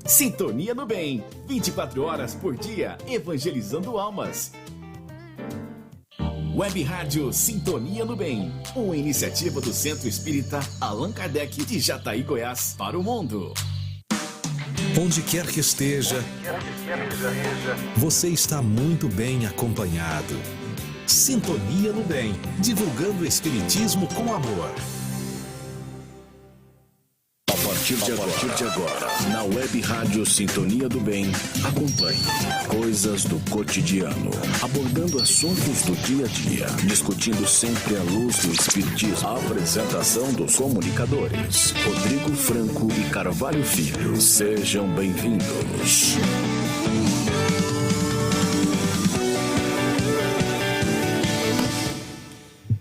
Sintonia do Bem, 24 horas por dia, evangelizando almas. Web Rádio Sintonia do Bem, uma iniciativa do Centro Espírita Allan Kardec de Jataí, Goiás, para o mundo. Onde quer que esteja, você está muito bem acompanhado. Sintonia do Bem, divulgando o Espiritismo com amor. A partir de agora, na Web Rádio Sintonia do Bem, acompanhe coisas do cotidiano, abordando assuntos do dia a dia, discutindo sempre à luz do Espiritismo. A apresentação dos comunicadores, Rodrigo Franco e Carvalho Filho. Sejam bem-vindos.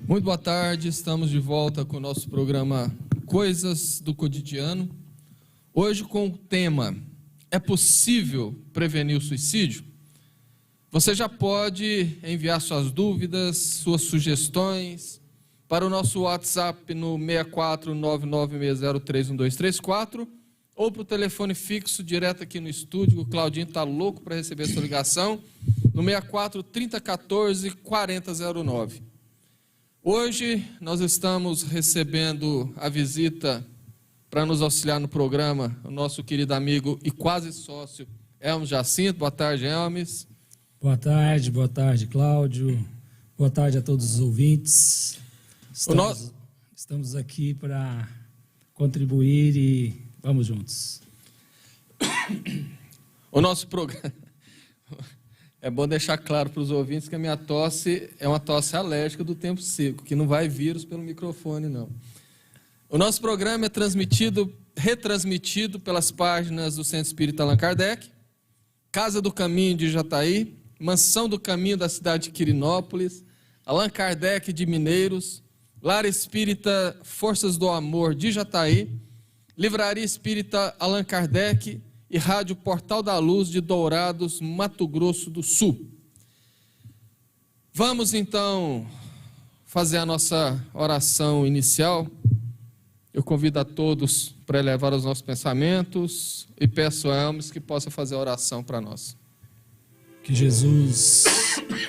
Muito boa tarde, estamos de volta com o nosso programa Coisas do Cotidiano. Hoje com o tema: é possível prevenir o suicídio? Você já pode enviar suas dúvidas, suas sugestões para o nosso WhatsApp no 64996031234 ou para o telefone fixo direto aqui no estúdio. O Claudinho está louco para receber sua ligação no 64 3014 4009. Hoje nós estamos recebendo a visita para nos auxiliar no programa o nosso querido amigo e quase sócio Hermes Jacinto. Boa tarde, Hermes. Boa tarde, Cláudio. Boa tarde a todos os ouvintes. Estamos aqui para contribuir e vamos juntos. O nosso programa... É bom deixar claro para os ouvintes que a minha tosse é uma tosse alérgica do tempo seco, que não vai vírus pelo microfone, não. O nosso programa é retransmitido pelas páginas do Centro Espírita Allan Kardec, Casa do Caminho de Jataí, Mansão do Caminho da cidade de Quirinópolis, Allan Kardec de Mineiros, Lar Espírita Forças do Amor de Jataí, Livraria Espírita Allan Kardec e Rádio Portal da Luz de Dourados, Mato Grosso do Sul. Vamos então fazer a nossa oração inicial. Eu convido a todos para elevar os nossos pensamentos e peço a Hermes que possa fazer a oração para nós. Que Jesus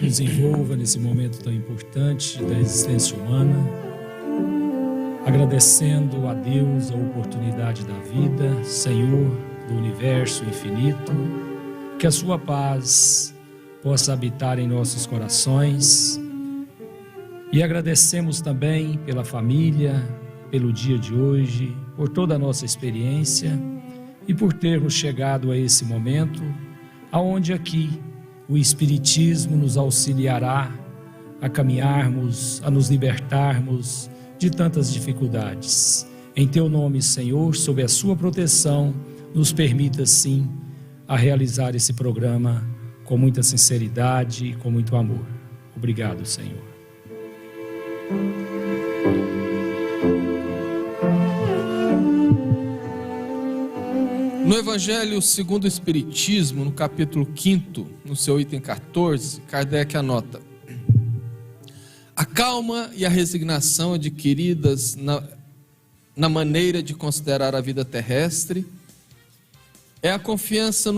nos envolva nesse momento tão importante da existência humana, agradecendo a Deus a oportunidade da vida, Senhor do universo infinito, que a sua paz possa habitar em nossos corações, e agradecemos também pela família, pelo dia de hoje, por toda a nossa experiência e por termos chegado a esse momento, aonde aqui o Espiritismo nos auxiliará a caminharmos, a nos libertarmos de tantas dificuldades. Em teu nome, Senhor, sob a sua proteção, nos permita, sim, a realizar esse programa com muita sinceridade e com muito amor. Obrigado, Senhor. No Evangelho segundo o Espiritismo, no capítulo 5º, no seu item 14, Kardec anota: a calma e a resignação adquiridas na maneira de considerar a vida terrestre a confiança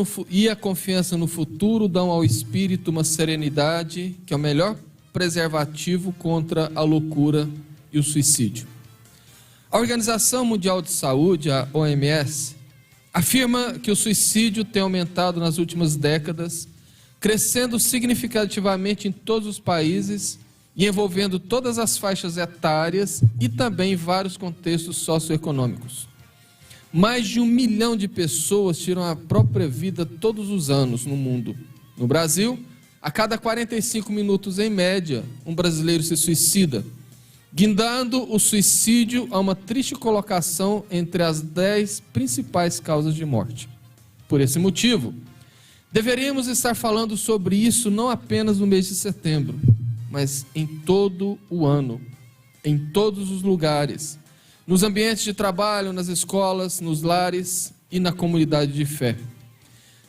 no futuro dão ao espírito uma serenidade que é o melhor preservativo contra a loucura e o suicídio. A Organização Mundial de Saúde, a OMS, afirma que o suicídio tem aumentado nas últimas décadas, crescendo significativamente em todos os países e envolvendo todas as faixas etárias e também vários contextos socioeconômicos. Mais de 1 milhão de pessoas tiram a própria vida todos os anos no mundo. No Brasil, a cada 45 minutos em média, um brasileiro se suicida, guindando o suicídio a uma triste colocação entre as 10 principais causas de morte. Por esse motivo, deveríamos estar falando sobre isso não apenas no mês de setembro, mas em todo o ano, em todos os lugares, nos ambientes de trabalho, nas escolas, nos lares e na comunidade de fé.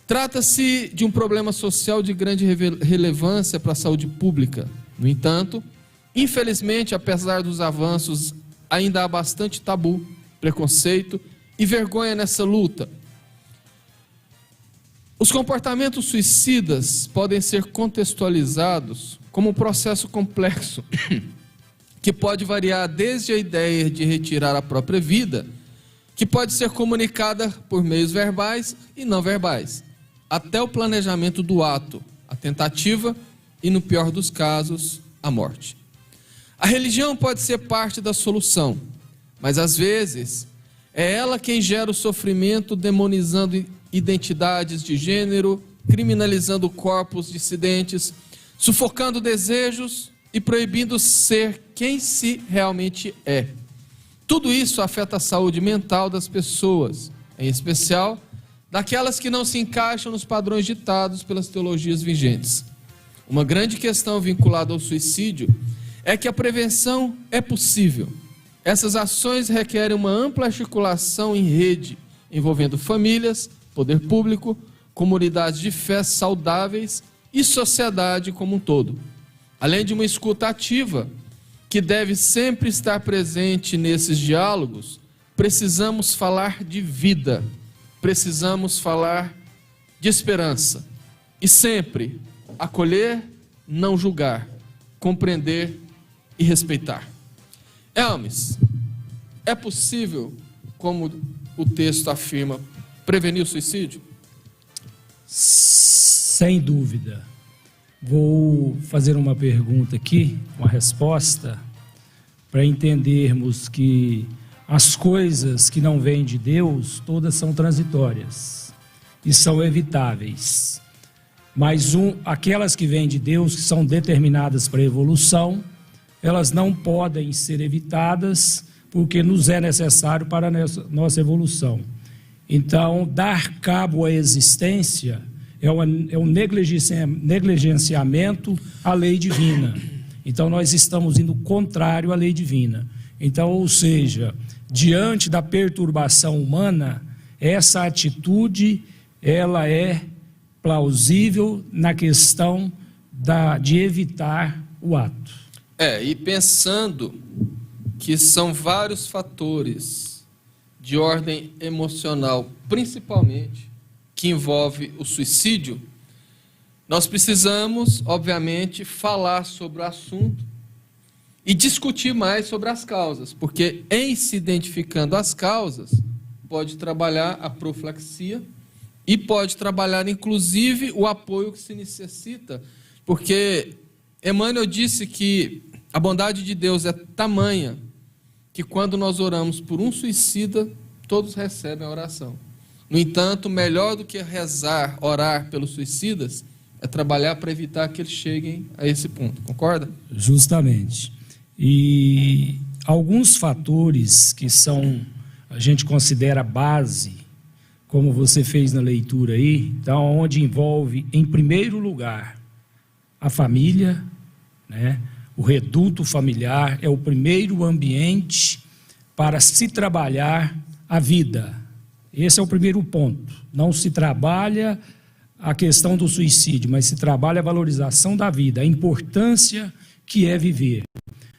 Trata-se de um problema social de grande relevância para a saúde pública. No entanto, infelizmente, apesar dos avanços, ainda há bastante tabu, preconceito e vergonha nessa luta. Os comportamentos suicidas podem ser contextualizados como um processo complexo que pode variar desde a ideia de retirar a própria vida, que pode ser comunicada por meios verbais e não verbais, até o planejamento do ato, a tentativa e, no pior dos casos, a morte. A religião pode ser parte da solução, mas às vezes é ela quem gera o sofrimento, demonizando identidades de gênero, criminalizando corpos dissidentes, sufocando desejos e proibindo ser quem se realmente é. Tudo isso afeta a saúde mental das pessoas, em especial daquelas que não se encaixam nos padrões ditados pelas teologias vigentes. Uma grande questão vinculada ao suicídio é que a prevenção é possível. Essas ações requerem uma ampla articulação em rede, envolvendo famílias, poder público, comunidades de fé saudáveis e sociedade como um todo. Além de uma escuta ativa, que deve sempre estar presente nesses diálogos, precisamos falar de vida, precisamos falar de esperança. E sempre acolher, não julgar, compreender e respeitar. Hermes, é possível, como o texto afirma, prevenir o suicídio? Sem dúvida. Vou fazer uma pergunta aqui, uma resposta, para entendermos que as coisas que não vêm de Deus, todas são transitórias e são evitáveis. Mas aquelas que vêm de Deus, que são determinadas para a evolução, elas não podem ser evitadas, porque nos é necessário para a nossa evolução. Então, dar cabo à existência é um negligenciamento à lei divina. Então, nós estamos indo contrário à lei divina. Então, ou seja, diante da perturbação humana, essa atitude, ela é plausível na questão de evitar o ato. E pensando que são vários fatores de ordem emocional, principalmente, que envolve o suicídio, nós precisamos, obviamente, falar sobre o assunto e discutir mais sobre as causas, porque em se identificando as causas, pode trabalhar a profilaxia e pode trabalhar, inclusive, o apoio que se necessita, porque Emmanuel disse que a bondade de Deus é tamanha que quando nós oramos por um suicida, todos recebem a oração. No entanto, melhor do que rezar, orar pelos suicidas, é trabalhar para evitar que eles cheguem a esse ponto. Concorda? Justamente. E alguns fatores que a gente considera base, como você fez na leitura aí, então, onde envolve, em primeiro lugar, a família, né? O reduto familiar é o primeiro ambiente para se trabalhar a vida. Esse é o primeiro ponto. Não se trabalha a questão do suicídio, mas se trabalha a valorização da vida, a importância que é viver.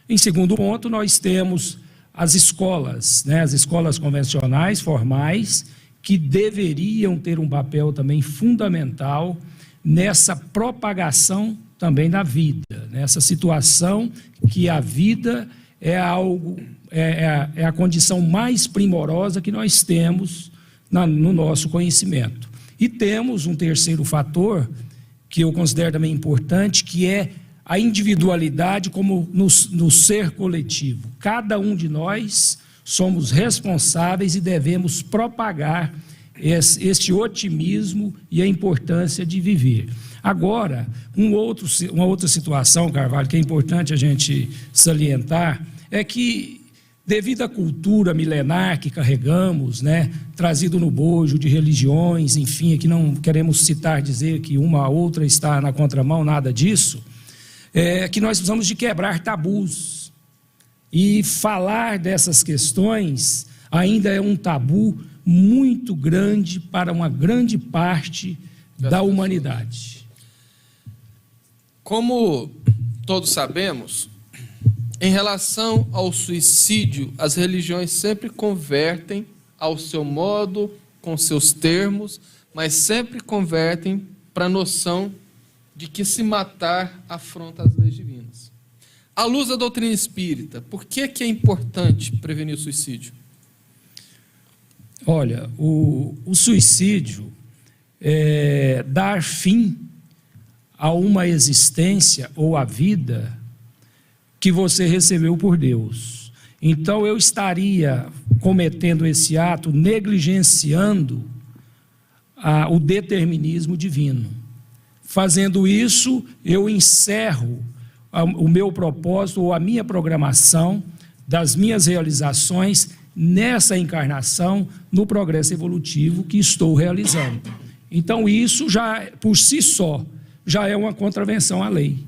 Em segundo ponto, nós temos as escolas, né? As escolas convencionais, formais, que deveriam ter um papel também fundamental nessa propagação também da vida, nessa situação que a vida é algo, é a condição mais primorosa que nós temos no nosso conhecimento. E temos um terceiro fator, que eu considero também importante, que é a individualidade como no ser coletivo. Cada um de nós somos responsáveis e devemos propagar este otimismo e a importância de viver. Agora, uma outra situação, Carvalho, que é importante a gente salientar, é que, devido à cultura milenar que carregamos, né, trazido no bojo de religiões, enfim, que não queremos dizer que uma ou outra está na contramão, nada disso, que nós precisamos de quebrar tabus. E falar dessas questões ainda é um tabu muito grande para uma grande parte da humanidade. Como todos sabemos, em relação ao suicídio, as religiões sempre convertem ao seu modo com seus termos, mas sempre convertem para a noção de que se matar afronta as leis divinas. À luz da doutrina espírita, por que é importante prevenir o suicídio? Olha, o suicídio é dar fim a uma existência ou a vida que você recebeu por Deus. Então eu estaria cometendo esse ato negligenciando o determinismo divino. Fazendo isso, eu encerro o meu propósito ou a minha programação das minhas realizações nessa encarnação, no progresso evolutivo que estou realizando. Então isso já, por si só, já é uma contravenção à lei,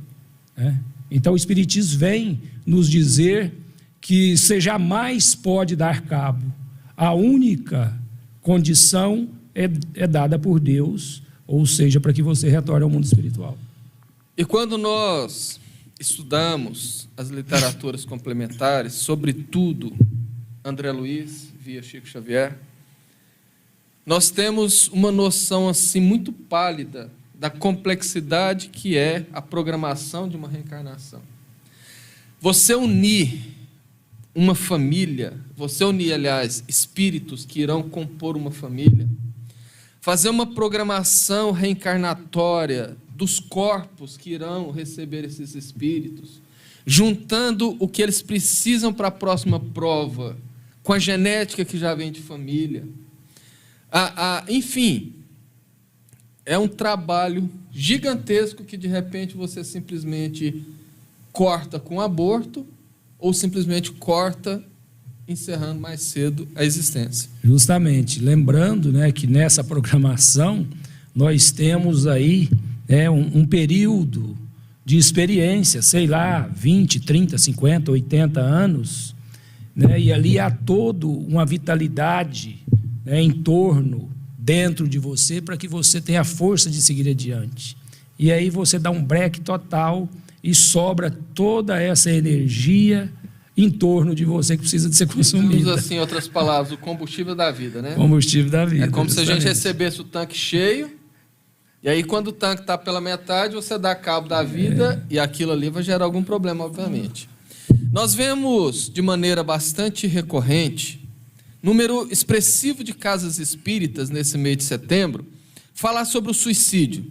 né? Então o Espiritismo vem nos dizer que você jamais pode dar cabo. A única condição é dada por Deus, ou seja, para que você retorne ao mundo espiritual. E quando nós estudamos as literaturas complementares, sobretudo André Luiz, via Chico Xavier, nós temos uma noção assim muito pálida da complexidade que é a programação de uma reencarnação. Você unir uma família, aliás, espíritos que irão compor uma família, fazer uma programação reencarnatória dos corpos que irão receber esses espíritos, juntando o que eles precisam para a próxima prova, com a genética que já vem de família. Enfim, é um trabalho gigantesco que, de repente, você simplesmente corta com aborto ou simplesmente corta encerrando mais cedo a existência. Justamente, lembrando, né, que nessa programação nós temos aí um período de experiência, sei lá, 20, 30, 50, 80 anos, né, e ali há toda uma vitalidade, né, em torno, dentro de você, para que você tenha a força de seguir adiante. E aí você dá um break total e sobra toda essa energia em torno de você que precisa de ser consumida. Digamos assim, em outras palavras, o combustível da vida, né? Combustível da vida. É como justamente. se a gente recebesse o tanque cheio, e aí quando o tanque está pela metade, você dá cabo da vida, e aquilo ali vai gerar algum problema, obviamente. Nós vemos, de maneira bastante recorrente, número expressivo de casas espíritas nesse mês de setembro, falar sobre o suicídio.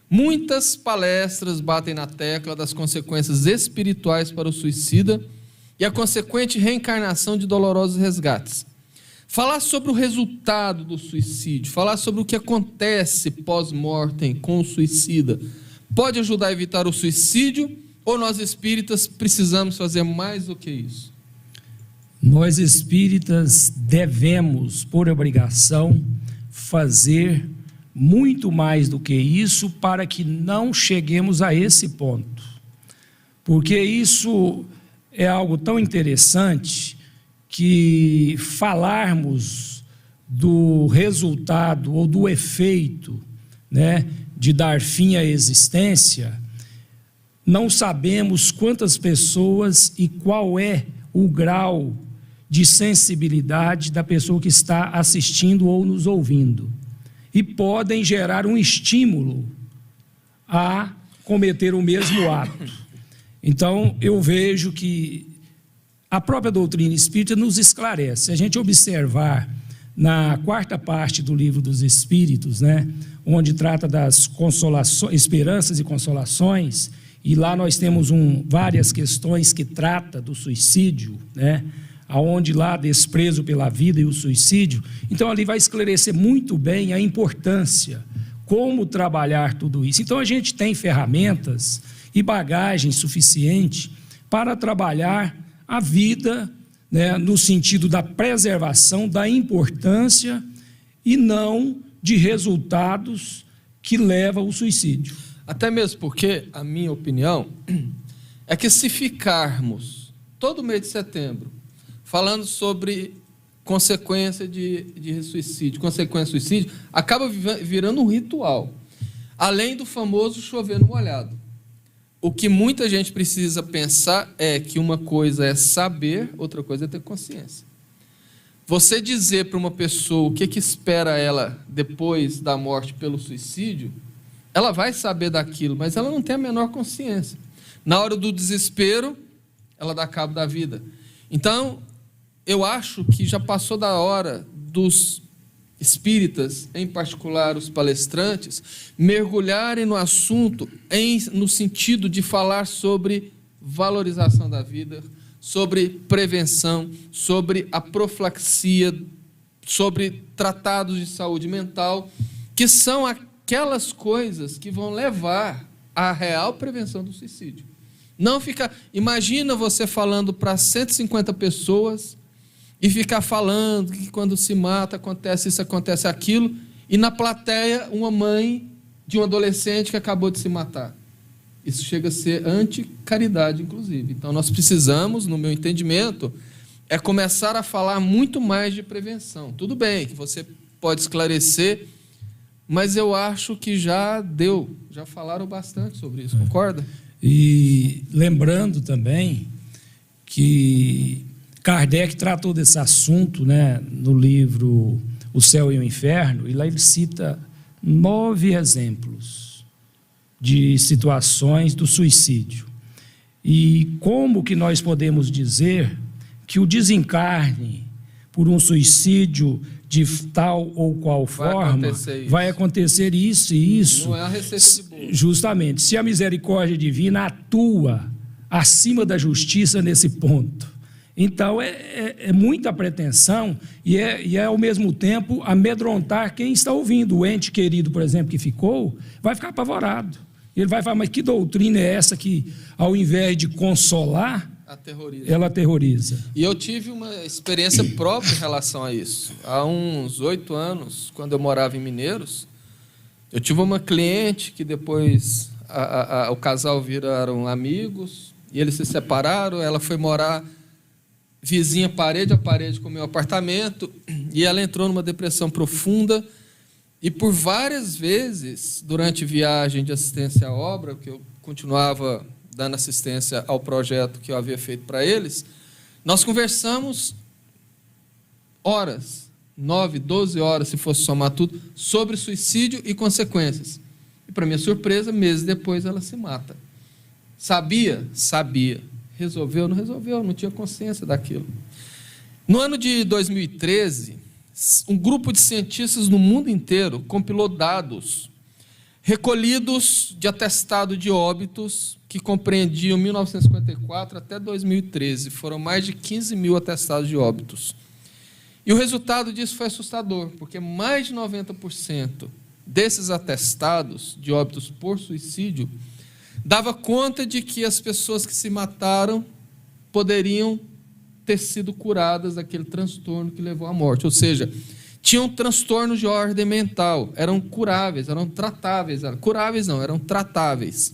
Muitas palestras batem na tecla das consequências espirituais para o suicida e a consequente reencarnação de dolorosos resgates. Falar sobre o resultado do suicídio, falar sobre o que acontece pós-mortem com o suicida, pode ajudar a evitar o suicídio ou nós espíritas precisamos fazer mais do que isso? Nós espíritas devemos, por obrigação, fazer muito mais do que isso para que não cheguemos a esse ponto. Porque isso é algo tão interessante que falarmos do resultado ou do efeito, né, de dar fim à existência, não sabemos quantas pessoas e qual é o grau de sensibilidade da pessoa que está assistindo ou nos ouvindo. E podem gerar um estímulo a cometer o mesmo ato. Então, eu vejo que a própria doutrina espírita nos esclarece. Se a gente observar na quarta parte do Livro dos Espíritos, né, onde trata das esperanças e consolações, e lá nós temos várias questões que trata do suicídio, né, aonde lá desprezo pela vida e o suicídio. Então ali vai esclarecer muito bem a importância, como trabalhar tudo isso. Então a gente tem ferramentas e bagagem suficiente para trabalhar a vida, né, no sentido da preservação, da importância e não de resultados que levam ao suicídio. Até mesmo porque, a minha opinião, é que se ficarmos todo mês de setembro falando sobre consequência de suicídio, consequência de suicídio, acaba virando um ritual, além do famoso chover no molhado. O que muita gente precisa pensar é que uma coisa é saber, outra coisa é ter consciência. Você dizer para uma pessoa o que espera ela depois da morte pelo suicídio, ela vai saber daquilo, mas ela não tem a menor consciência. Na hora do desespero, ela dá cabo da vida. Então, eu acho que já passou da hora dos espíritas, em particular os palestrantes, mergulharem no assunto no sentido de falar sobre valorização da vida, sobre prevenção, sobre a profilaxia, sobre tratados de saúde mental, que são aquelas coisas que vão levar à real prevenção do suicídio. Não ficar... Imagina você falando para 150 pessoas e ficar falando que quando se mata acontece isso, acontece aquilo, e na plateia uma mãe de um adolescente que acabou de se matar. Isso chega a ser anticaridade, inclusive. Então, nós precisamos, no meu entendimento, começar a falar muito mais de prevenção. Tudo bem que você pode esclarecer, mas eu acho que já falaram bastante sobre isso, concorda? E lembrando também que Kardec tratou desse assunto, né, no livro O Céu e o Inferno, e lá ele cita 9 exemplos de situações do suicídio. E como que nós podemos dizer que o desencarne por um suicídio de tal ou qual forma vai acontecer isso e isso? Não é a receita de bolo. Justamente, se a misericórdia divina atua acima da justiça nesse ponto. Então, é muita pretensão e é, ao mesmo tempo, amedrontar quem está ouvindo. O ente querido, por exemplo, que ficou, vai ficar apavorado. Ele vai falar, mas que doutrina é essa que, ao invés de consolar, ela aterroriza? E eu tive uma experiência própria em relação a isso. Há uns 8 anos, quando eu morava em Mineiros, eu tive uma cliente que depois o casal viraram amigos, e eles se separaram, ela foi morar vizinha parede a parede com o meu apartamento, e ela entrou numa depressão profunda, e por várias vezes, durante viagem de assistência à obra, que eu continuava dando assistência ao projeto que eu havia feito para eles, nós conversamos horas, 9, 12 horas, se fosse somar tudo, sobre suicídio e consequências. E, para minha surpresa, meses depois ela se mata. Sabia? Sabia. Resolveu? Não resolveu, não tinha consciência daquilo. No ano de 2013, um grupo de cientistas no mundo inteiro compilou dados recolhidos de atestado de óbitos que compreendiam 1954 até 2013. Foram mais de 15 mil atestados de óbitos. E o resultado disso foi assustador, porque mais de 90% desses atestados de óbitos por suicídio dava conta de que as pessoas que se mataram poderiam ter sido curadas daquele transtorno que levou à morte. Ou seja, tinham transtornos de ordem mental, eram curáveis, eram tratáveis. Curáveis não, eram tratáveis.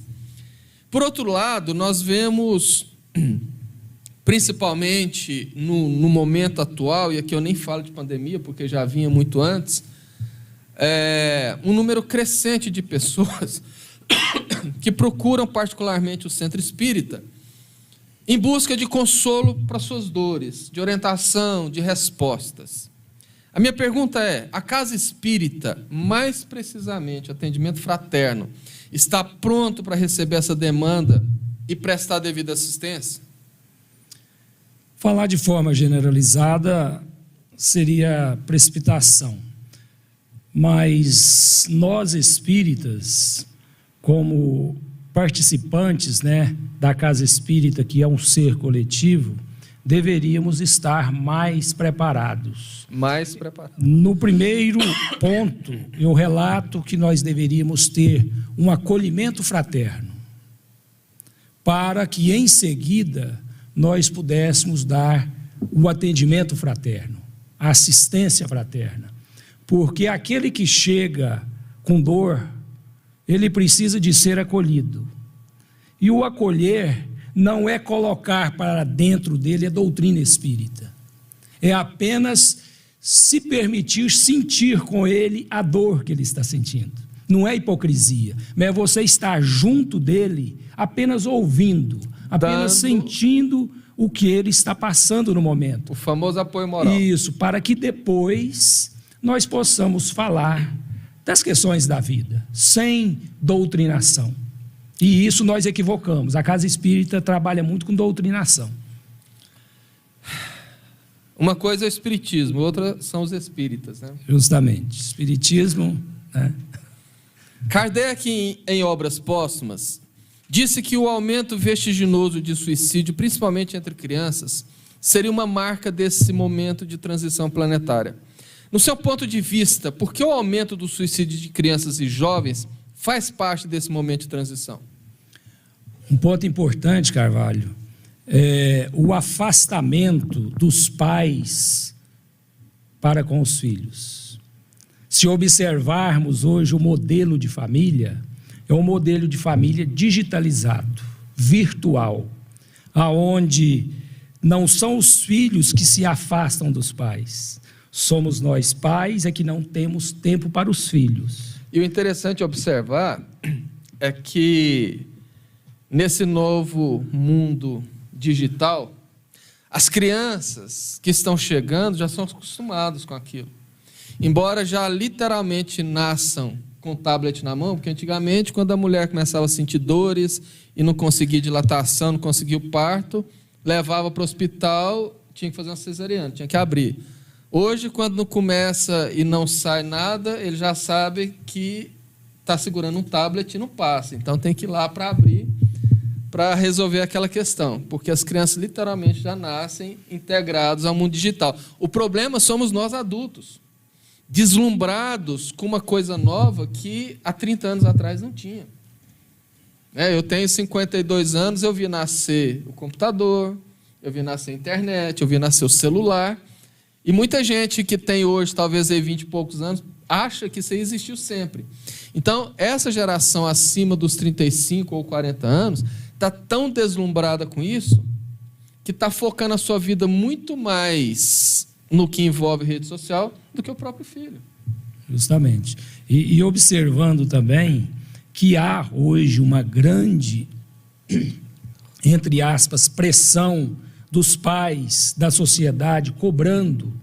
Por outro lado, nós vemos, principalmente no momento atual, e aqui eu nem falo de pandemia, porque já vinha muito antes, um número crescente de pessoas que procuram particularmente o centro espírita em busca de consolo para suas dores, de orientação, de respostas. A minha pergunta é: a casa espírita, mais precisamente atendimento fraterno, está pronto para receber essa demanda e prestar devida assistência? Falar de forma generalizada seria precipitação, mas nós espíritas, como participantes, né, da casa espírita, que é um ser coletivo, deveríamos estar mais preparados. Mais preparados. No primeiro ponto, eu relato que nós deveríamos ter um acolhimento fraterno, para que, em seguida, nós pudéssemos dar o atendimento fraterno, a assistência fraterna. Porque aquele que chega com dor, ele precisa de ser acolhido. E o acolher não é colocar para dentro dele a doutrina espírita. É apenas se permitir sentir com ele a dor que ele está sentindo. Não é hipocrisia, mas é você estar junto dele, apenas ouvindo, apenas sentindo o que ele está passando no momento. O famoso apoio moral. Isso, para que depois nós possamos falar das questões da vida, sem doutrinação. E isso nós equivocamos. A Casa Espírita trabalha muito com doutrinação. Uma coisa é o espiritismo, outra são os espíritas, né? Justamente. Espiritismo, né? Kardec, em Obras Póstumas, disse que o aumento vertiginoso de suicídio, principalmente entre crianças, seria uma marca desse momento de transição planetária. No seu ponto de vista, por que o aumento do suicídio de crianças e jovens faz parte desse momento de transição? Um ponto importante, Carvalho, é o afastamento dos pais para com os filhos. Se observarmos hoje o modelo de família, é um modelo de família digitalizado, virtual, aonde não são os filhos que se afastam dos pais, somos nós pais é que não temos tempo para os filhos. E o interessante observar é que nesse novo mundo digital, as crianças que estão chegando já são acostumadas com aquilo. Embora já literalmente nasçam com o tablet na mão, porque antigamente, quando a mulher começava a sentir dores e não conseguia dilatação, não conseguia o parto, levava para o hospital, tinha que fazer uma cesariana, tinha que abrir. Hoje, quando não começa e não sai nada, ele já sabe que está segurando um tablet e não passa. Então, tem que ir lá para abrir, para resolver aquela questão, porque as crianças literalmente já nascem integrados ao mundo digital. O problema somos nós adultos, deslumbrados com uma coisa nova que há 30 anos atrás não tinha. Eu tenho 52 anos, eu vi nascer o computador, eu vi nascer a internet, eu vi nascer o celular, e muita gente que tem hoje, talvez aí 20 e poucos anos, acha que isso aí existiu sempre. Então, essa geração acima dos 35 ou 40 anos está tão deslumbrada com isso que está focando a sua vida muito mais no que envolve rede social do que o próprio filho. Justamente. E observando também que há hoje uma grande, entre aspas, pressão dos pais, da sociedade, cobrando,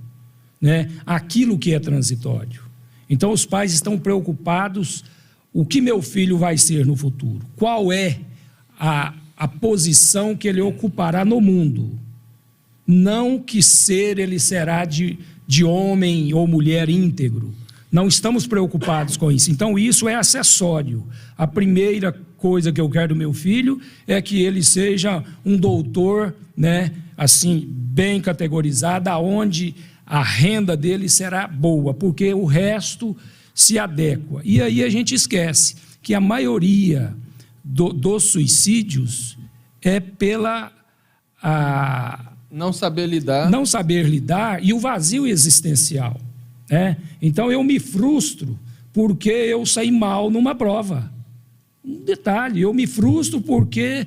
né, aquilo que é transitório. Então, os pais estão preocupados o que meu filho vai ser no futuro, qual é a posição que ele ocupará no mundo. Não que ser ele será de homem ou mulher íntegro. Não estamos preocupados com isso. Então, isso é acessório. A primeira coisa que eu quero do meu filho é que ele seja um doutor, né, assim, bem categorizado, aonde a renda dele será boa, porque o resto se adequa. E aí a gente esquece que a maioria dos suicídios é pela não saber lidar e o vazio existencial, né? Então eu me frustro porque eu saí mal numa prova. Um detalhe, eu me frustro porque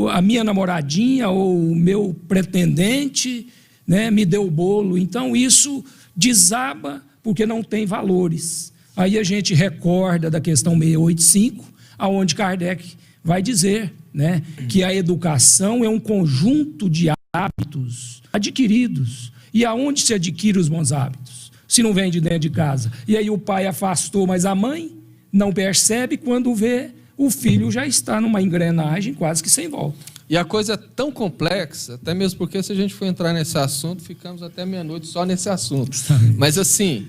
a minha namoradinha ou o meu pretendente, né, me deu o bolo. Então isso desaba porque não tem valores. Aí a gente recorda da questão 685, aonde Kardec vai dizer, né, que a educação é um conjunto de hábitos adquiridos. E aonde se adquire os bons hábitos? Se não vem de dentro de casa. E aí o pai afastou, mas a mãe não percebe, quando vê, o filho já está numa engrenagem quase que sem volta. E a coisa é tão complexa, até mesmo porque se a gente for entrar nesse assunto, ficamos até meia-noite só nesse assunto. Mas assim,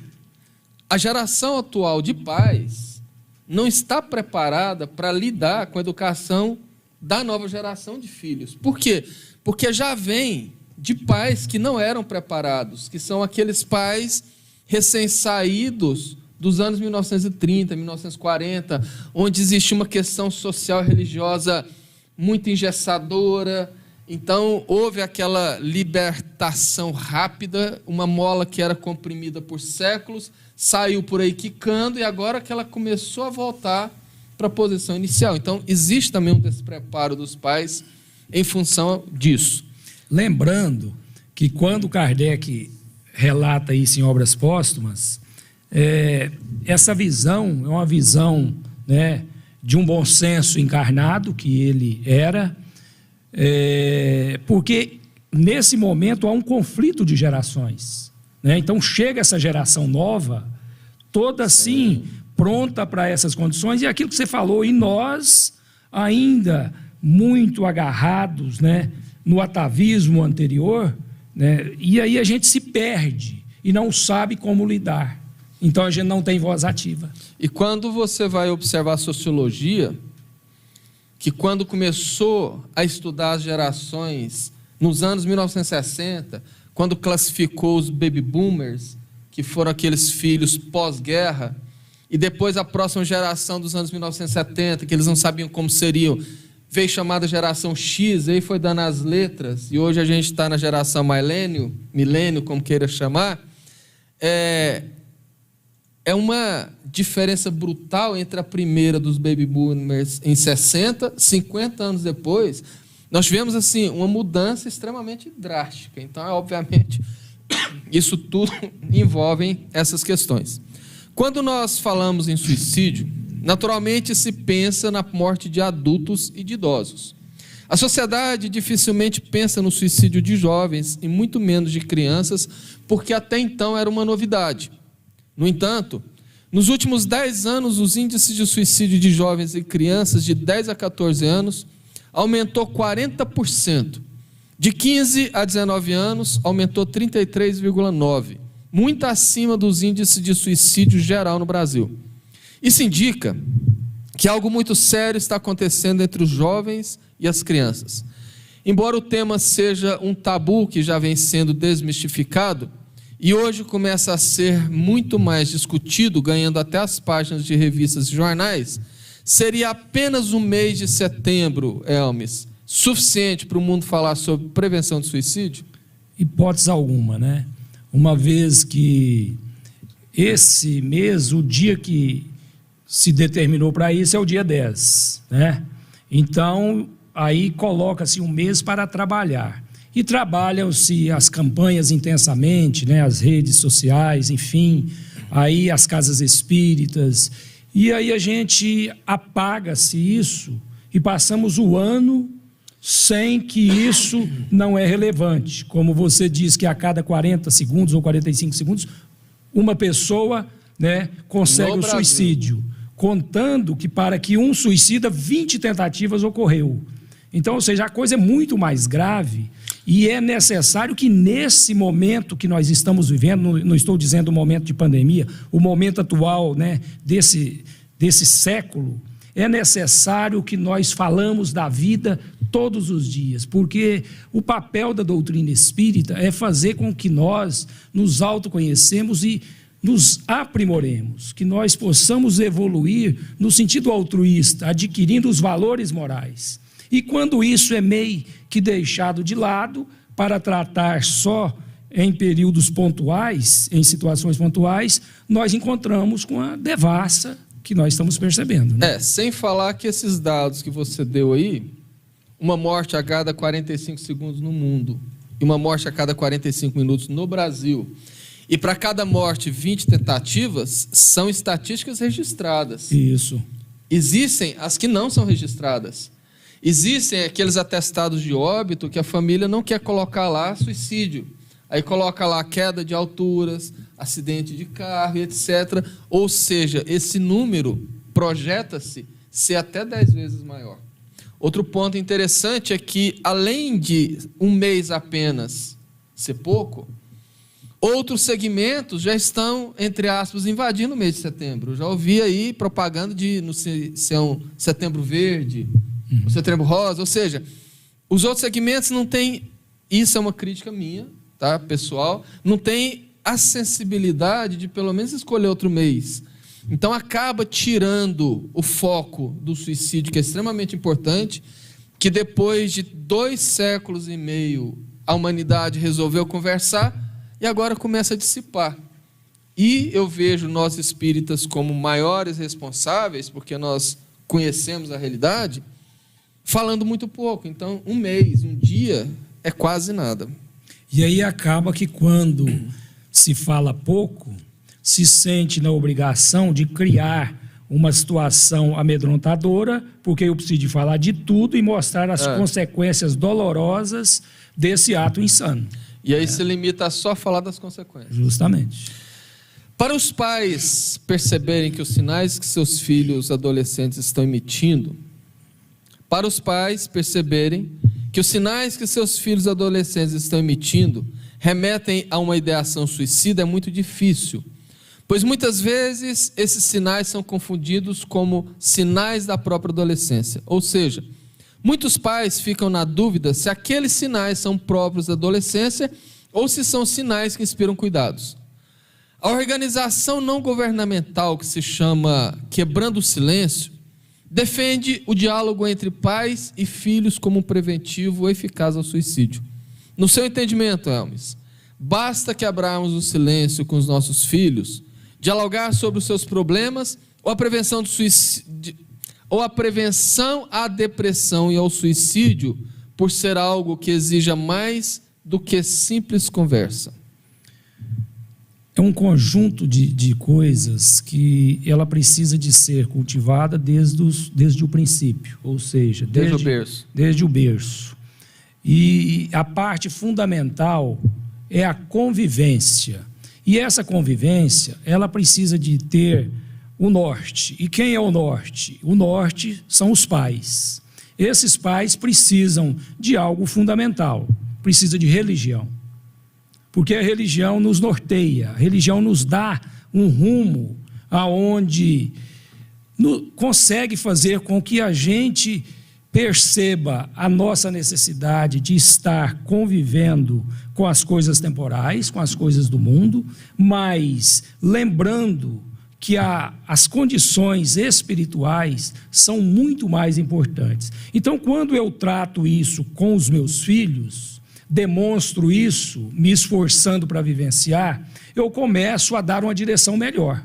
a geração atual de pais não está preparada para lidar com a educação da nova geração de filhos. Por quê? Porque já vem de pais que não eram preparados, que são aqueles pais recém-saídos dos anos 1930, 1940, onde existe uma questão social e religiosa muito engessadora. Então, houve aquela libertação rápida, uma mola que era comprimida por séculos, saiu por aí quicando, e agora que ela começou a voltar para a posição inicial. Então, existe também um despreparo dos pais em função disso. Lembrando que quando Kardec relata isso em Obras Póstumas, essa visão é uma visão, né, de um bom senso encarnado que ele era, porque nesse momento há um conflito de gerações, né? Então chega essa geração nova, toda assim, pronta para essas condições, e aquilo que você falou, e nós ainda muito agarrados, né, no atavismo anterior, né, e aí a gente se perde e não sabe como lidar. Então a gente não tem voz ativa. E quando você vai observar a sociologia, que quando começou a estudar as gerações nos anos 1960, quando classificou os baby boomers, que foram aqueles filhos pós-guerra, e depois a próxima geração dos anos 1970, que eles não sabiam como seriam, veio chamada geração X, aí foi dando as letras, e hoje a gente está na geração milênio, como queira chamar. É uma diferença brutal entre a primeira dos baby boomers em 60, 50 anos depois, nós tivemos assim uma mudança extremamente drástica. Então, obviamente, isso tudo envolve essas questões. Quando nós falamos em suicídio, naturalmente se pensa na morte de adultos e de idosos. A sociedade dificilmente pensa no suicídio de jovens e muito menos de crianças, porque até então era uma novidade. No entanto, nos últimos 10 anos, os índices de suicídio de jovens e crianças de 10 a 14 anos aumentou 40%. De 15 a 19 anos, aumentou 33,9%, muito acima dos índices de suicídio geral no Brasil. Isso indica que algo muito sério está acontecendo entre os jovens e as crianças. Embora o tema seja um tabu que já vem sendo desmistificado, e hoje começa a ser muito mais discutido, ganhando até as páginas de revistas e jornais, seria apenas o mês de setembro, Elmes, suficiente para o mundo falar sobre prevenção de suicídio? Hipótese alguma, né? Uma vez que esse mês, o dia que se determinou para isso é o dia 10, né? Então, aí coloca-se um mês para trabalhar. E trabalham-se as campanhas intensamente, né? As redes sociais, enfim, aí as casas espíritas. E aí a gente apaga-se isso e passamos o ano sem que isso não é relevante. Como você diz que a cada 40 segundos ou 45 segundos, uma pessoa, né, consegue o suicídio. Contando que para que um suicida, 20 tentativas ocorreu. Então, ou seja, a coisa é muito mais grave e é necessário que nesse momento que nós estamos vivendo, não estou dizendo o momento de pandemia, o momento atual, né, desse século, é necessário que nós falamos da vida todos os dias, porque o papel da doutrina espírita é fazer com que nós nos autoconhecemos e nos aprimoremos, que nós possamos evoluir no sentido altruísta, adquirindo os valores morais. E quando isso é meio que deixado de lado para tratar só em períodos pontuais, em situações pontuais, nós encontramos com a devassa que nós estamos percebendo, né? Sem falar que esses dados que você deu aí, uma morte a cada 45 segundos no mundo e uma morte a cada 45 minutos no Brasil, e para cada morte 20 tentativas, são estatísticas registradas. Isso. Existem as que não são registradas. Existem aqueles atestados de óbito que a família não quer colocar lá suicídio. Aí coloca lá queda de alturas, acidente de carro, etc. Ou seja, esse número projeta-se ser até 10 vezes maior. Outro ponto interessante é que, além de um mês apenas ser pouco, outros segmentos já estão, entre aspas, invadindo o mês de setembro. Eu já ouvi aí propaganda de não sei se é um setembro verde, um setembro rosa, ou seja, os outros segmentos não têm, isso é uma crítica minha, tá, pessoal, não tem a sensibilidade de pelo menos escolher outro mês. Então acaba tirando o foco do suicídio, que é extremamente importante, que depois de 2 séculos e meio a humanidade resolveu conversar e agora começa a dissipar. E eu vejo nós espíritas como maiores responsáveis, porque nós conhecemos a realidade, falando muito pouco. Então, um mês, um dia, é quase nada. E aí acaba que quando se fala pouco, se sente na obrigação de criar uma situação amedrontadora, porque eu preciso de falar de tudo e mostrar as consequências dolorosas desse ato insano. E aí se limita a só falar das consequências. Justamente. Para os pais perceberem que os sinais que seus filhos adolescentes estão emitindo, para os pais perceberem que os sinais que seus filhos adolescentes estão emitindo remetem a uma ideação suicida é muito difícil, pois muitas vezes esses sinais são confundidos como sinais da própria adolescência. Ou seja, muitos pais ficam na dúvida se aqueles sinais são próprios da adolescência ou se são sinais que inspiram cuidados. A organização não governamental que se chama Quebrando o Silêncio defende o diálogo entre pais e filhos como um preventivo eficaz ao suicídio. No seu entendimento, Elmes, basta quebrarmos o silêncio com os nossos filhos, dialogar sobre os seus problemas ou a prevenção do suicídio, ou a prevenção à depressão e ao suicídio, por ser algo que exija mais do que simples conversa? É um conjunto de coisas que ela precisa de ser cultivada desde o princípio, ou seja, desde o berço. E a parte fundamental é a convivência. E essa convivência, ela precisa de ter o norte. E quem é o norte? O norte são os pais. Esses pais precisam de algo fundamental, precisa de religião. Porque a religião nos norteia, a religião nos dá um rumo aonde consegue fazer com que a gente perceba a nossa necessidade de estar convivendo com as coisas temporais, com as coisas do mundo, mas lembrando que as condições espirituais são muito mais importantes. Então, quando eu trato isso com os meus filhos, demonstro isso, me esforçando para vivenciar, eu começo a dar uma direção melhor.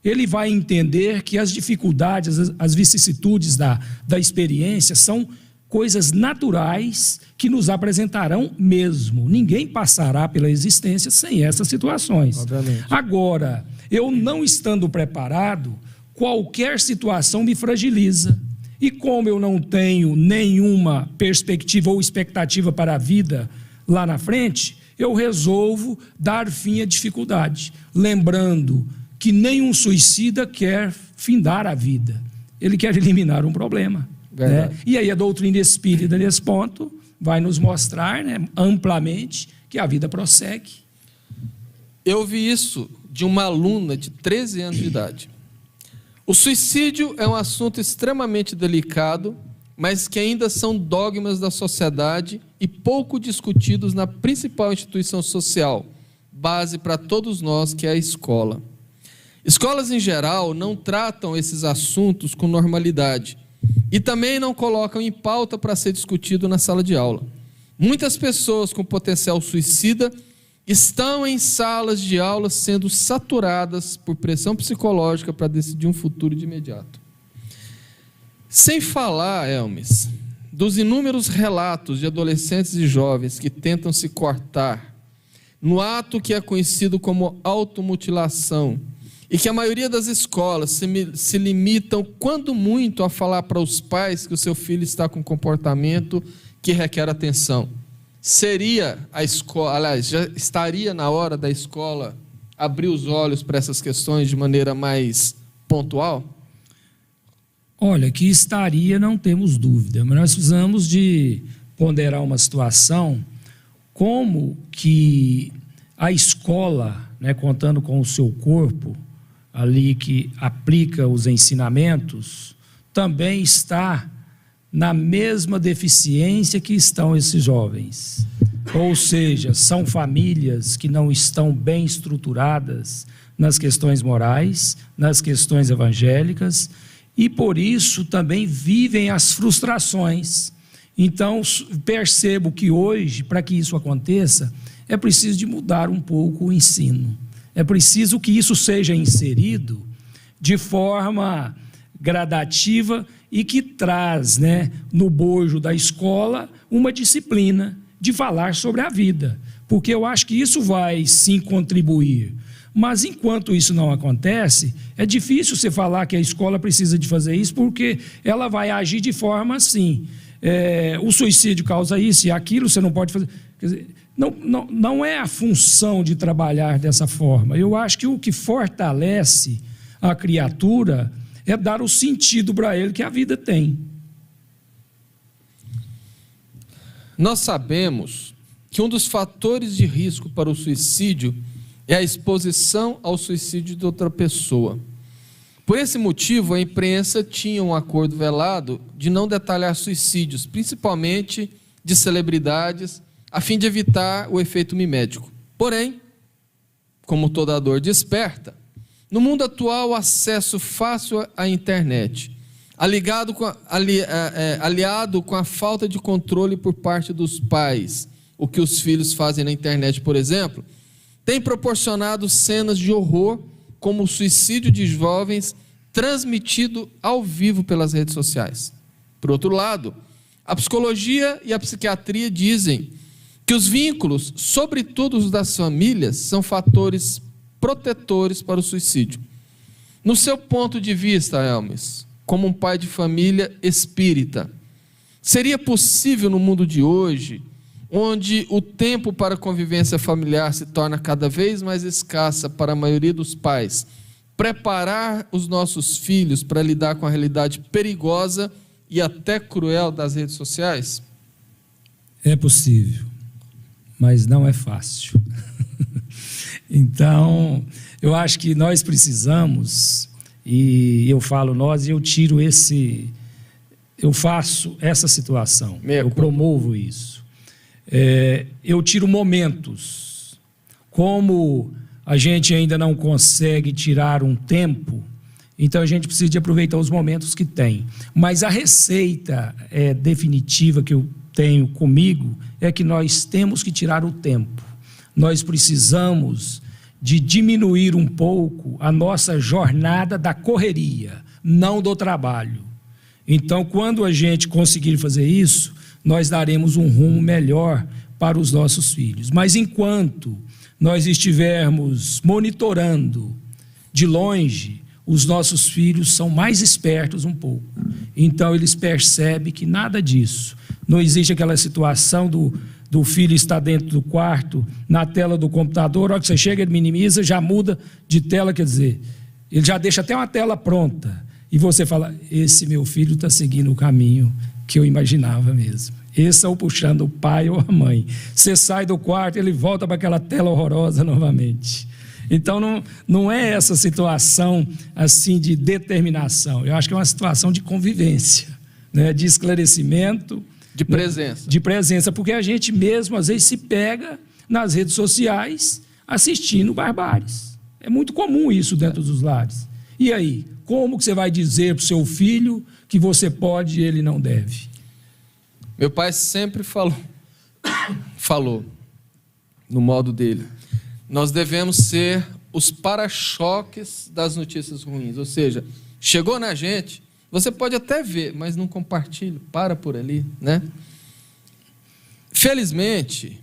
Ele vai entender que as dificuldades, as vicissitudes da experiência são coisas naturais que nos apresentarão mesmo. Ninguém passará pela existência sem essas situações. Obviamente. Agora, eu não estando preparado, qualquer situação me fragiliza. E como eu não tenho nenhuma perspectiva ou expectativa para a vida lá na frente, eu resolvo dar fim à dificuldade, lembrando que nenhum suicida quer findar a vida, ele quer eliminar um problema. Né? E aí a doutrina espírita, nesse ponto, vai nos mostrar, né, amplamente que a vida prossegue. Eu ouvi isso de uma aluna de 13 anos de idade. O suicídio é um assunto extremamente delicado, mas que ainda são dogmas da sociedade e pouco discutidos na principal instituição social, base para todos nós, que é a escola. Escolas, em geral, não tratam esses assuntos com normalidade e também não colocam em pauta para ser discutido na sala de aula. Muitas pessoas com potencial suicida estão em salas de aula sendo saturadas por pressão psicológica para decidir um futuro de imediato. Sem falar, Elmes, dos inúmeros relatos de adolescentes e jovens que tentam se cortar no ato que é conhecido como automutilação, e que a maioria das escolas se limitam, quando muito, a falar para os pais que o seu filho está com um comportamento que requer atenção. Seria a escola, aliás, já estaria na hora da escola abrir os olhos para essas questões de maneira mais pontual? Olha, que estaria, não temos dúvida, mas nós precisamos de ponderar uma situação como que a escola, né, contando com o seu corpo, ali que aplica os ensinamentos, também está na mesma deficiência que estão esses jovens. Ou seja, são famílias que não estão bem estruturadas nas questões morais, nas questões evangélicas, e por isso também vivem as frustrações. Então, percebo que hoje, para que isso aconteça, é preciso de mudar um pouco o ensino. É preciso que isso seja inserido de forma gradativa e que traz, né, no bojo da escola uma disciplina de falar sobre a vida. Porque eu acho que isso vai sim contribuir. Mas enquanto isso não acontece, é difícil você falar que a escola precisa de fazer isso, porque ela vai agir de forma assim, o suicídio causa isso e aquilo, você não pode fazer. Quer dizer, não é a função de trabalhar dessa forma. Eu acho que o que fortalece a criatura é dar o sentido para ele que a vida tem. Nós sabemos que um dos fatores de risco para o suicídio é a exposição ao suicídio de outra pessoa. Por esse motivo, a imprensa tinha um acordo velado de não detalhar suicídios, principalmente de celebridades, a fim de evitar o efeito mimético. Porém, como toda dor desperta, no mundo atual, o acesso fácil à internet, aliado com a falta de controle por parte dos pais, o que os filhos fazem na internet, por exemplo, tem proporcionado cenas de horror, como o suicídio de jovens transmitido ao vivo pelas redes sociais. Por outro lado, a psicologia e a psiquiatria dizem que os vínculos, sobretudo os das famílias, são fatores protetores para o suicídio. No seu ponto de vista, Elmes, como um pai de família espírita, seria possível no mundo de hoje, onde o tempo para a convivência familiar se torna cada vez mais escassa para a maioria dos pais, preparar os nossos filhos para lidar com a realidade perigosa e até cruel das redes sociais? É possível, mas não é fácil. Então, eu acho que nós precisamos, e eu falo nós, e eu tiro eu faço essa situação, eu promovo isso. Eu tiro momentos, como a gente ainda não consegue tirar um tempo, então a gente precisa de aproveitar os momentos que tem. Mas a receita definitiva que eu tenho comigo é que nós temos que tirar o tempo. Nós precisamos de diminuir um pouco a nossa jornada da correria, não do trabalho. Então, quando a gente conseguir fazer isso, nós daremos um rumo melhor para os nossos filhos. Mas enquanto nós estivermos monitorando de longe, os nossos filhos são mais espertos um pouco. Então, eles percebem que nada disso. Não existe aquela situação do filho estar dentro do quarto, na tela do computador, a hora que você chega, ele minimiza, já muda de tela, quer dizer, ele já deixa até uma tela pronta. E você fala, esse meu filho está seguindo o caminho que eu imaginava mesmo. Esse é o puxando o pai ou a mãe. Você sai do quarto, ele volta para aquela tela horrorosa novamente. Então, não é essa situação assim de determinação. Eu acho que é uma situação de convivência, né? De esclarecimento. De presença. De presença, porque a gente mesmo, às vezes, se pega nas redes sociais assistindo barbáries. É muito comum isso dentro dos lares. E aí, como que você vai dizer para o seu filho que você pode e ele não deve? Meu pai sempre falou, no modo dele, nós devemos ser os para-choques das notícias ruins. Ou seja, chegou na gente, você pode até ver, mas não compartilha, para por ali, né? Felizmente,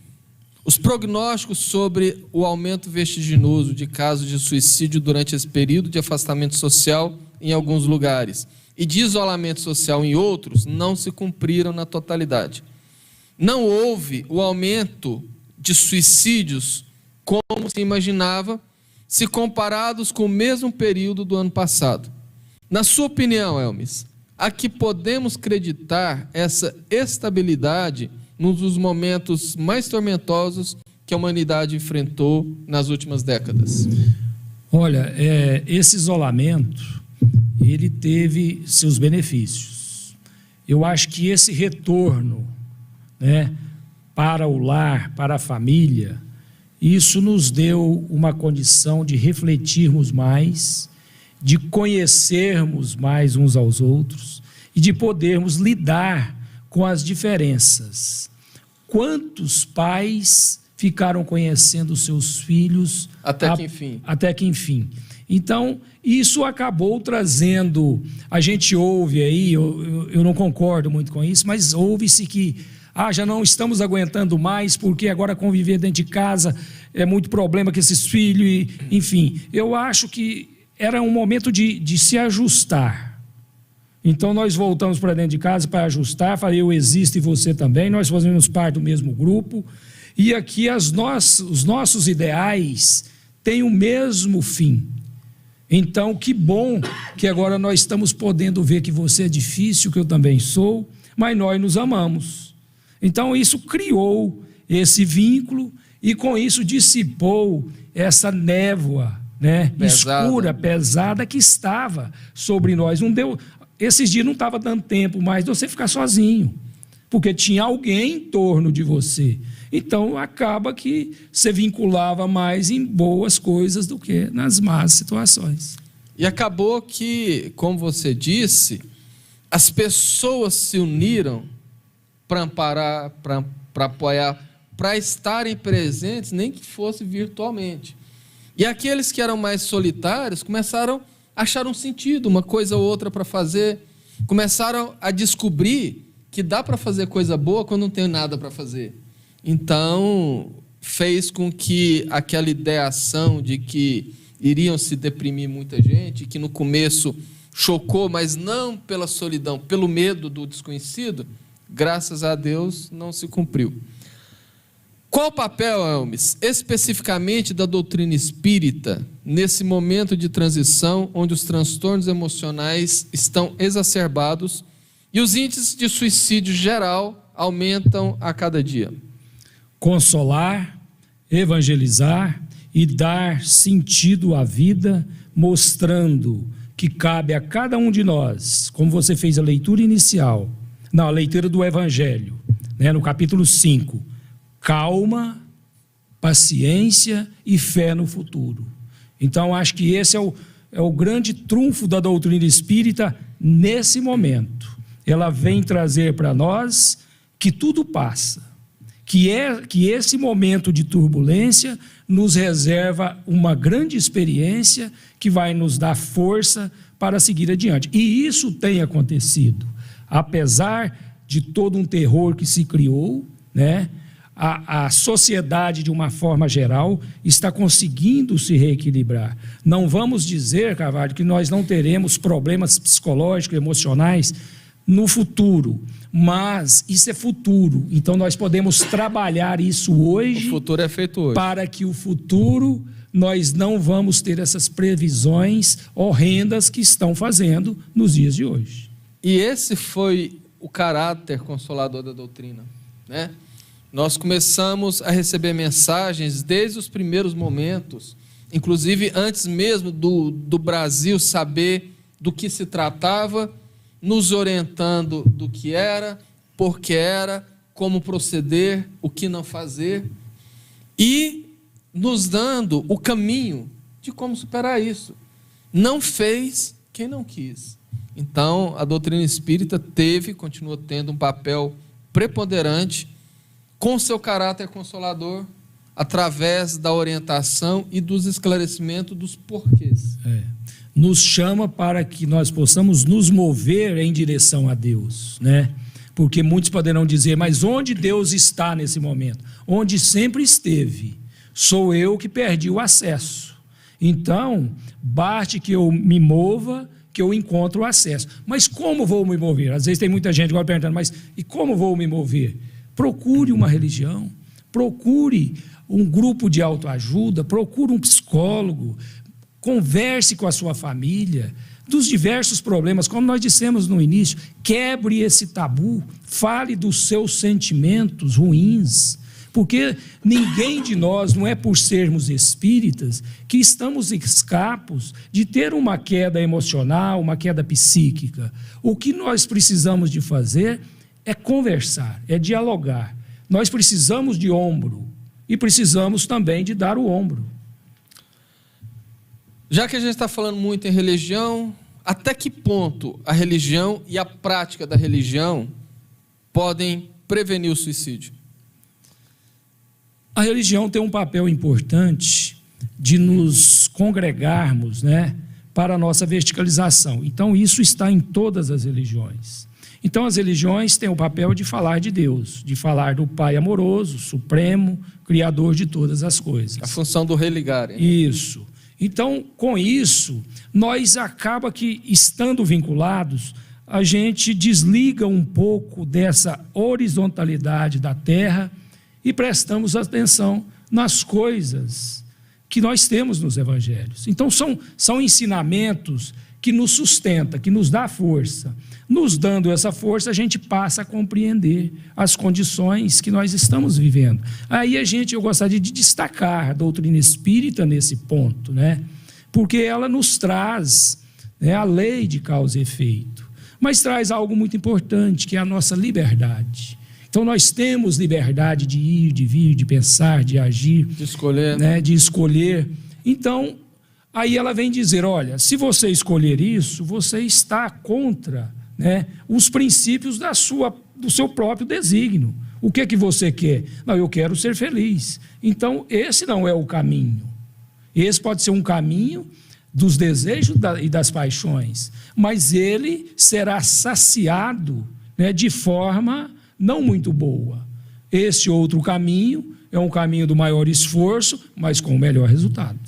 os prognósticos sobre o aumento vertiginoso de casos de suicídio durante esse período de afastamento social em alguns lugares e de isolamento social em outros não se cumpriram na totalidade. Não houve o aumento de suicídios como se imaginava, se comparados com o mesmo período do ano passado. Na sua opinião, Elmes, a que podemos acreditar essa estabilidade num dos momentos mais tormentosos que a humanidade enfrentou nas últimas décadas? Olha, esse isolamento, ele teve seus benefícios. Eu acho que esse retorno, né, para o lar, para a família, isso nos deu uma condição de refletirmos mais, de conhecermos mais uns aos outros e de podermos lidar com as diferenças. Quantos pais ficaram conhecendo seus filhos até que enfim? Até que enfim. Então, isso acabou trazendo, a gente ouve aí, eu não concordo muito com isso, mas ouve-se que já não estamos aguentando mais, porque agora conviver dentro de casa é muito problema com esses filhos, enfim. Eu acho que era um momento de se ajustar. Então nós voltamos para dentro de casa para ajustar, falei, eu existo e você também, nós fazemos parte do mesmo grupo, e aqui os nossos ideais têm o mesmo fim. Então, que bom que agora nós estamos podendo ver que você é difícil, que eu também sou, mas nós nos amamos. Então isso criou esse vínculo e com isso dissipou essa névoa, né, escura, pesada que estava sobre nós. Não deu, esses dias não estava dando tempo mais de você ficar sozinho, porque tinha alguém em torno de você. Então acaba que você vinculava mais em boas coisas do que nas más situações. E acabou que, como você disse, as pessoas se uniram para amparar, para apoiar, para estarem presentes, nem que fosse virtualmente. E aqueles que eram mais solitários começaram a achar um sentido, uma coisa ou outra para fazer, começaram a descobrir que dá para fazer coisa boa quando não tem nada para fazer. Então, fez com que aquela ideação de que iriam se deprimir muita gente, que no começo chocou, mas não pela solidão, pelo medo do desconhecido, graças a Deus não se cumpriu. Qual o papel, Hermes, especificamente da doutrina espírita, nesse momento de transição, onde os transtornos emocionais estão exacerbados e os índices de suicídio geral aumentam a cada dia? Consolar, evangelizar e dar sentido à vida, mostrando que cabe a cada um de nós, como você fez a leitura inicial, a leitura do Evangelho, né, no capítulo 5, calma, paciência e fé no futuro. Então, acho que esse é o grande trunfo da doutrina espírita nesse momento. Ela vem trazer para nós que tudo passa, que esse momento de turbulência nos reserva uma grande experiência que vai nos dar força para seguir adiante. E isso tem acontecido. Apesar de todo um terror que se criou, né, a sociedade, de uma forma geral, está conseguindo se reequilibrar. Não vamos dizer, Carvalho, que nós não teremos problemas psicológicos, emocionais no futuro, mas isso é futuro. Então nós podemos trabalhar isso hoje. O futuro é feito hoje. Para que o futuro nós não vamos ter essas previsões horrendas que estão fazendo nos dias de hoje. E esse foi o caráter consolador da doutrina, né? Nós começamos a receber mensagens desde os primeiros momentos, inclusive antes mesmo do Brasil saber do que se tratava, nos orientando do que era, por que era, como proceder, o que não fazer, e nos dando o caminho de como superar isso. Não fez quem não quis. Então, a doutrina espírita continua tendo um papel preponderante com seu caráter consolador, através da orientação e dos esclarecimentos dos porquês. Nos chama para que nós possamos nos mover em direção a Deus, né? Porque muitos poderão dizer, mas onde Deus está nesse momento? Onde sempre esteve. Sou eu que perdi o acesso. Então, basta que eu me mova, que eu encontro o acesso. Mas como vou me mover? Às vezes tem muita gente agora perguntando, mas e como vou me mover? Procure uma religião, procure um grupo de autoajuda, procure um psicólogo, converse com a sua família dos diversos problemas, como nós dissemos no início, quebre esse tabu, fale dos seus sentimentos ruins, porque ninguém de nós, não é por sermos espíritas, que estamos escapos de ter uma queda emocional, uma queda psíquica. O que nós precisamos de fazer é conversar, é dialogar. Nós precisamos de ombro e precisamos também de dar o ombro. Já que a gente está falando muito em religião, até que ponto a religião e a prática da religião podem prevenir o suicídio? A religião tem um papel importante de nos congregarmos, né, para a nossa verticalização. Então, isso está em todas as religiões. Então as religiões têm o papel de falar de Deus, de falar do Pai amoroso, supremo, criador de todas as coisas. A função do religar. Hein? Isso. Então, com isso, nós acaba que, estando vinculados, a gente desliga um pouco dessa horizontalidade da terra e prestamos atenção nas coisas que nós temos nos evangelhos. Então, são ensinamentos que nos sustenta, que nos dá força. Nos dando essa força, a gente passa a compreender as condições que nós estamos vivendo. Aí eu gostaria de destacar a doutrina espírita nesse ponto, né? Porque ela nos traz, né, a lei de causa e efeito, mas traz algo muito importante, que é a nossa liberdade. Então nós temos liberdade de ir, de vir, de pensar, de agir, de escolher, né, de escolher. Então, aí ela vem dizer, olha, se você escolher isso, você está contra, né, os princípios do seu próprio desígnio. O que é que você quer? Não, eu quero ser feliz. Então, esse não é o caminho. Esse pode ser um caminho dos desejos e das paixões, mas ele será saciado, né, de forma não muito boa. Esse outro caminho é um caminho do maior esforço, mas com o melhor resultado.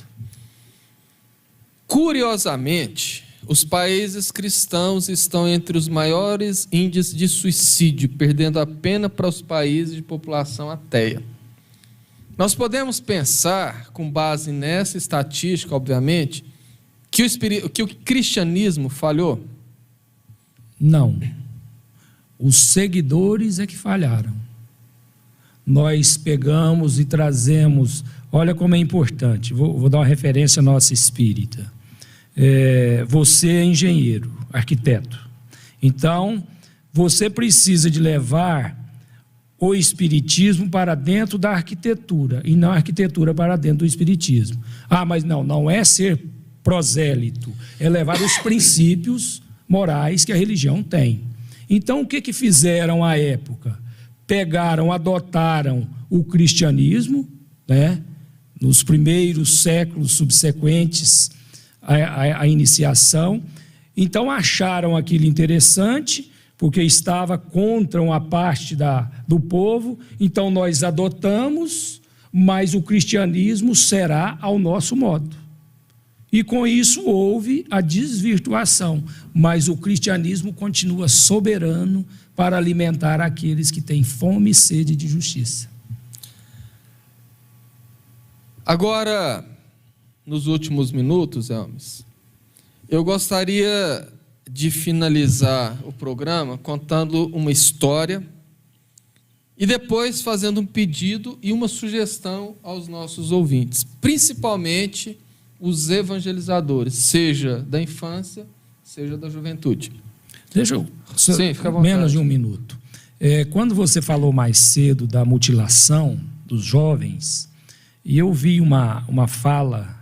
Curiosamente, os países cristãos estão entre os maiores índices de suicídio, perdendo a pena para os países de população ateia. Nós podemos pensar, com base nessa estatística, obviamente, que o cristianismo falhou? Não. Os seguidores é que falharam. Nós pegamos e trazemos, olha como é importante, vou dar uma referência nossa espírita. Você é engenheiro, arquiteto. Então, você precisa de levar o espiritismo para dentro da arquitetura e não a arquitetura para dentro do espiritismo. Mas não é ser prosélito, é levar os princípios morais que a religião tem. Então, o que fizeram à época? Pegaram, adotaram o cristianismo, né, nos primeiros séculos subsequentes à iniciação. Então, acharam aquilo interessante, porque estava contra uma parte do povo. Então, nós adotamos, mas o cristianismo será ao nosso modo. E com isso houve a desvirtuação, mas o cristianismo continua soberano para alimentar aqueles que têm fome e sede de justiça. Agora, nos últimos minutos, Hermes, eu gostaria de finalizar o programa contando uma história e depois fazendo um pedido e uma sugestão aos nossos ouvintes, principalmente os evangelizadores, seja da infância, seja da juventude. Deixa eu... Sim, fica à vontade. Menos de um minuto. Quando você falou mais cedo da mutilação dos jovens, e eu vi uma fala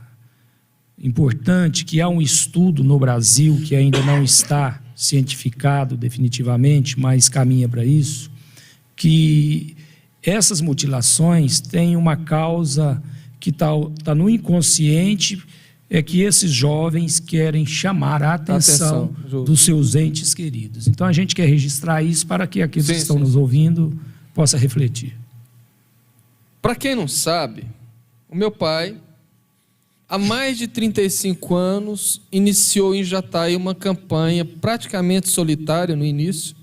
importante, que há um estudo no Brasil que ainda não está cientificado definitivamente, mas caminha para isso, que essas mutilações têm uma causa que está no inconsciente, é que esses jovens querem chamar a atenção dos seus entes queridos. Então, a gente quer registrar isso para que aqueles que estão nos ouvindo possam refletir. Para quem não sabe, o meu pai, há mais de 35 anos, iniciou em Jataí uma campanha praticamente solitária no início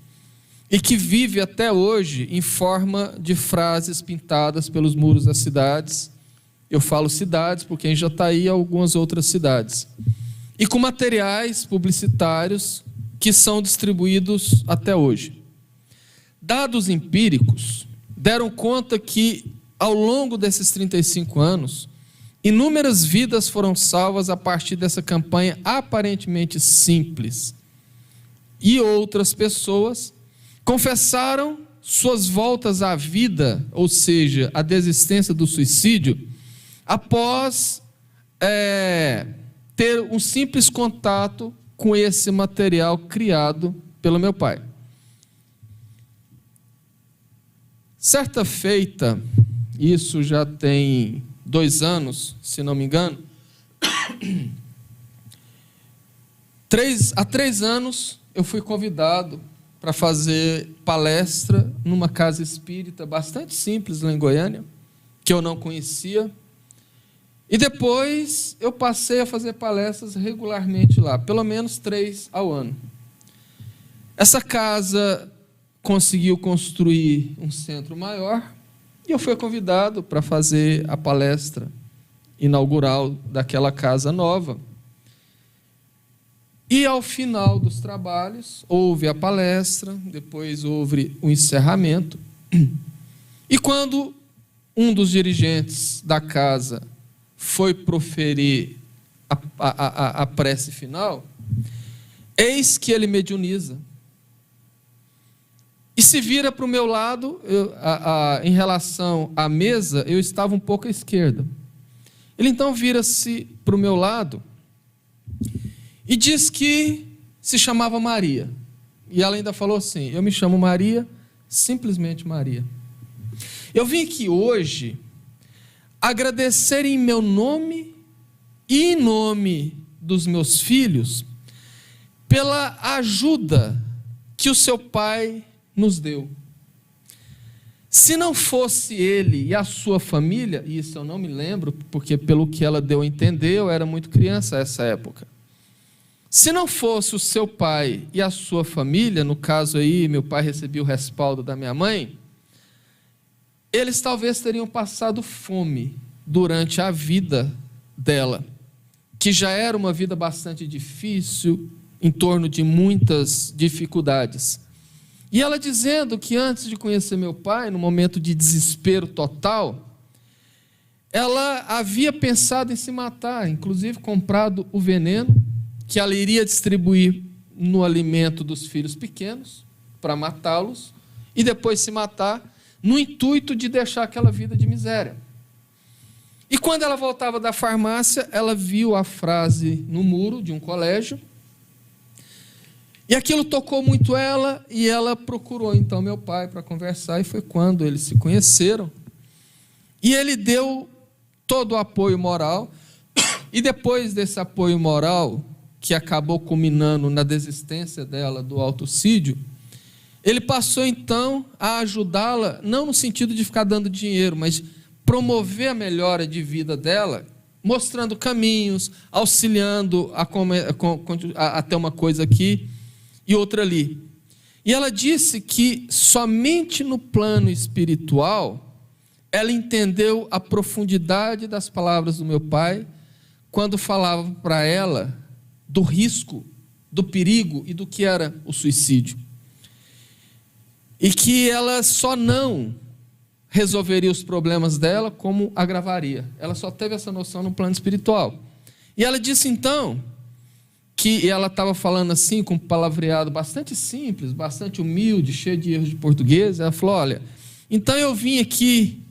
e que vive até hoje em forma de frases pintadas pelos muros das cidades. Eu falo cidades porque em Jataí há algumas outras cidades. E com materiais publicitários que são distribuídos até hoje. Dados empíricos deram conta que, ao longo desses 35 anos, inúmeras vidas foram salvas a partir dessa campanha aparentemente simples. E outras pessoas confessaram suas voltas à vida, ou seja, a desistência do suicídio, após ter um simples contato com esse material criado pelo meu pai. Certa feita, isso já tem 2 anos, se não me engano, há 3 anos eu fui convidado para fazer palestra numa casa espírita bastante simples lá em Goiânia, que eu não conhecia. E depois eu passei a fazer palestras regularmente lá, pelo menos 3 ao ano. Essa casa conseguiu construir um centro maior e eu fui convidado para fazer a palestra inaugural daquela casa nova. E ao final dos trabalhos, houve a palestra, depois houve o encerramento. E quando um dos dirigentes da casa foi proferir a prece final, eis que ele mediuniza. E se vira para o meu lado, em relação à mesa, eu estava um pouco à esquerda. Ele então vira-se para o meu lado e diz que se chamava Maria. E ela ainda falou assim: eu me chamo Maria, simplesmente Maria. Eu vim aqui hoje agradecer em meu nome e em nome dos meus filhos pela ajuda que o seu pai nos deu. Se não fosse ele e a sua família, e isso eu não me lembro, porque pelo que ela deu a entender, eu era muito criança nessa época. Se não fosse o seu pai e a sua família, no caso aí, meu pai recebia o respaldo da minha mãe, eles talvez teriam passado fome durante a vida dela, que já era uma vida bastante difícil, em torno de muitas dificuldades. E ela dizendo que antes de conhecer meu pai, no momento de desespero total, ela havia pensado em se matar, inclusive comprado o veneno, que ela iria distribuir no alimento dos filhos pequenos, para matá-los, e depois se matar, no intuito de deixar aquela vida de miséria. E quando ela voltava da farmácia, ela viu a frase no muro de um colégio, e aquilo tocou muito ela, e ela procurou então meu pai para conversar, e foi quando eles se conheceram, e ele deu todo o apoio moral, e depois desse apoio moral, que acabou culminando na desistência dela do autocídio, ele passou então a ajudá-la, não no sentido de ficar dando dinheiro, mas promover a melhora de vida dela, mostrando caminhos, auxiliando a ter uma coisa aqui e outra ali. E ela disse que somente no plano espiritual ela entendeu a profundidade das palavras do meu pai quando falava para ela do risco, do perigo e do que era o suicídio. E que ela só não resolveria os problemas dela, como agravaria. Ela só teve essa noção no plano espiritual. E ela disse então, que ela estava falando assim, com um palavreado bastante simples, bastante humilde, cheio de erros de português. Ela falou: olha, então eu vim aqui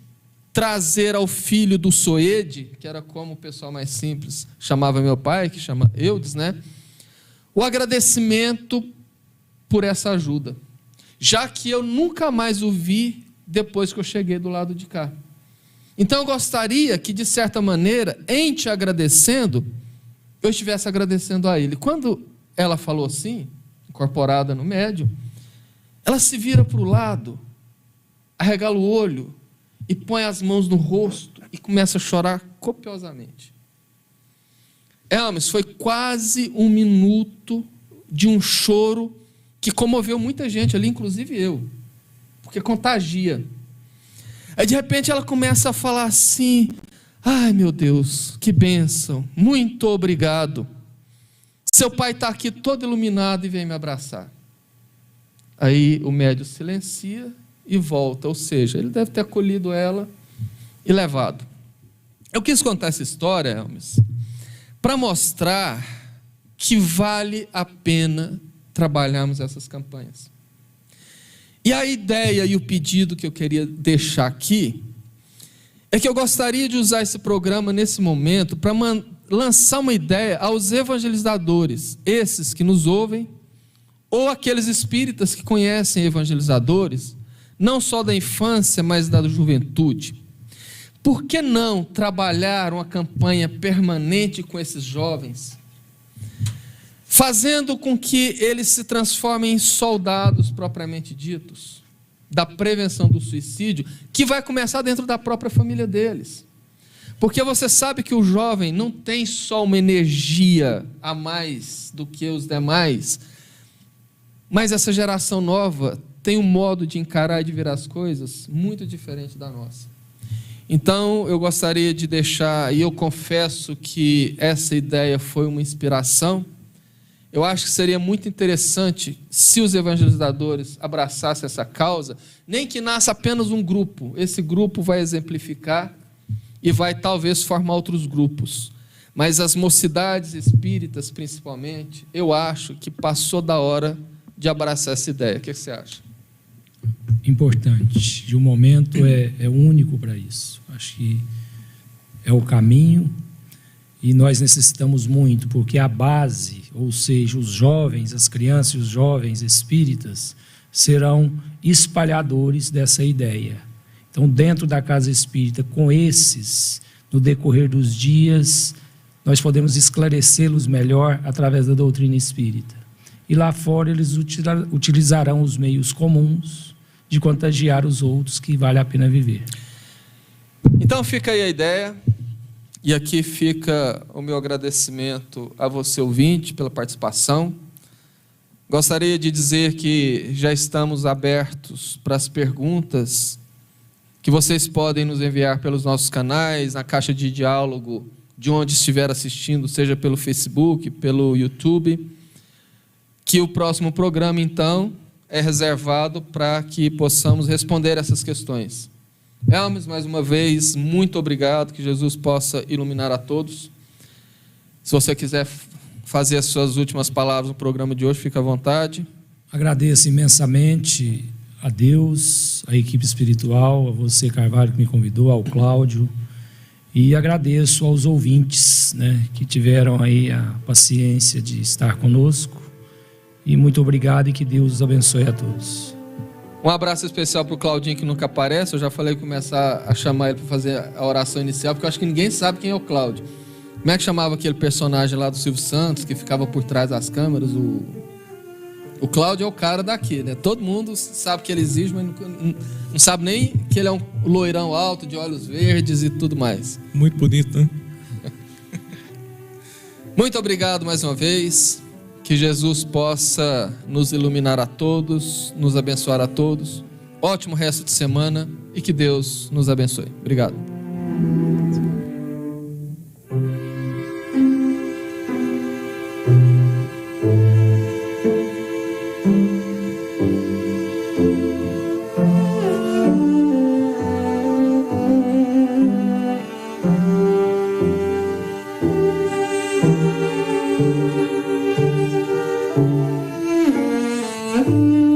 trazer ao filho do Soede, que era como o pessoal mais simples chamava meu pai, que chama Eudes, né? O agradecimento por essa ajuda, já que eu nunca mais o vi depois que eu cheguei do lado de cá. Então eu gostaria que, de certa maneira, em te agradecendo, eu estivesse agradecendo a ele. Quando ela falou assim, incorporada no médium, ela se vira para o lado, arregala o olho e põe as mãos no rosto e começa a chorar copiosamente. Elmes, foi quase 1 minuto de um choro que comoveu muita gente ali, inclusive eu, porque contagia. Aí de repente ela começa a falar assim: ai meu Deus, que bênção, muito obrigado, seu pai está aqui todo iluminado e vem me abraçar. Aí o médium silencia e volta, ou seja, ele deve ter acolhido ela e levado. Eu quis contar essa história, Elmes, para mostrar que vale a pena trabalharmos essas campanhas. E a ideia e o pedido que eu queria deixar aqui é que eu gostaria de usar esse programa nesse momento para lançar uma ideia aos evangelizadores, esses que nos ouvem, ou aqueles espíritas que conhecem evangelizadores, não só da infância, mas da juventude. Por que não trabalhar uma campanha permanente com esses jovens? fazendo com que eles se transformem em soldados propriamente ditos, da prevenção do suicídio, que vai começar dentro da própria família deles. Porque você sabe que o jovem não tem só uma energia a mais do que os demais, mas essa geração nova tem um modo de encarar e de ver as coisas muito diferente da nossa. Então, eu gostaria de deixar, e eu confesso que essa ideia foi uma inspiração. Eu acho que seria muito interessante se os evangelizadores abraçassem essa causa, nem que nasça apenas um grupo. Esse grupo vai exemplificar e vai talvez formar outros grupos. Mas as mocidades espíritas, principalmente, eu acho que passou da hora de abraçar essa ideia. O que você acha? Importante. E o momento é único para isso. Acho que é o caminho. E nós necessitamos muito, porque a base, ou seja, os jovens, as crianças e os jovens espíritas, serão espalhadores dessa ideia. Então, dentro da casa espírita, com esses, no decorrer dos dias, nós podemos esclarecê-los melhor através da doutrina espírita. E lá fora eles utilizarão os meios comuns de contagiar os outros, que vale a pena viver. Então fica aí a ideia. E aqui fica o meu agradecimento a você, ouvinte, pela participação. Gostaria de dizer que já estamos abertos para as perguntas que vocês podem nos enviar pelos nossos canais, na caixa de diálogo, de onde estiver assistindo, seja pelo Facebook, pelo YouTube. Que o próximo programa, então, é reservado para que possamos responder essas questões. Hermes, mais uma vez, muito obrigado, que Jesus possa iluminar a todos. Se você quiser fazer as suas últimas palavras no programa de hoje, fique à vontade. Agradeço imensamente a Deus, a equipe espiritual, a você, Carvalho, que me convidou, ao Cláudio, e agradeço aos ouvintes, né, que tiveram aí a paciência de estar conosco, e muito obrigado e que Deus os abençoe a todos. Um abraço especial para o Claudinho, que nunca aparece. Eu já falei que começar a chamar ele para fazer a oração inicial, porque eu acho que ninguém sabe quem é o Cláudio. Como é que chamava aquele personagem lá do Silvio Santos, que ficava por trás das câmeras? O Cláudio é o cara daqui, né? Todo mundo sabe que ele existe, mas não sabe nem que ele é um loirão alto, de olhos verdes e tudo mais. Muito bonito, né? Muito obrigado mais uma vez. Que Jesus possa nos iluminar a todos, nos abençoar a todos. Ótimo resto de semana e que Deus nos abençoe. Obrigado. Música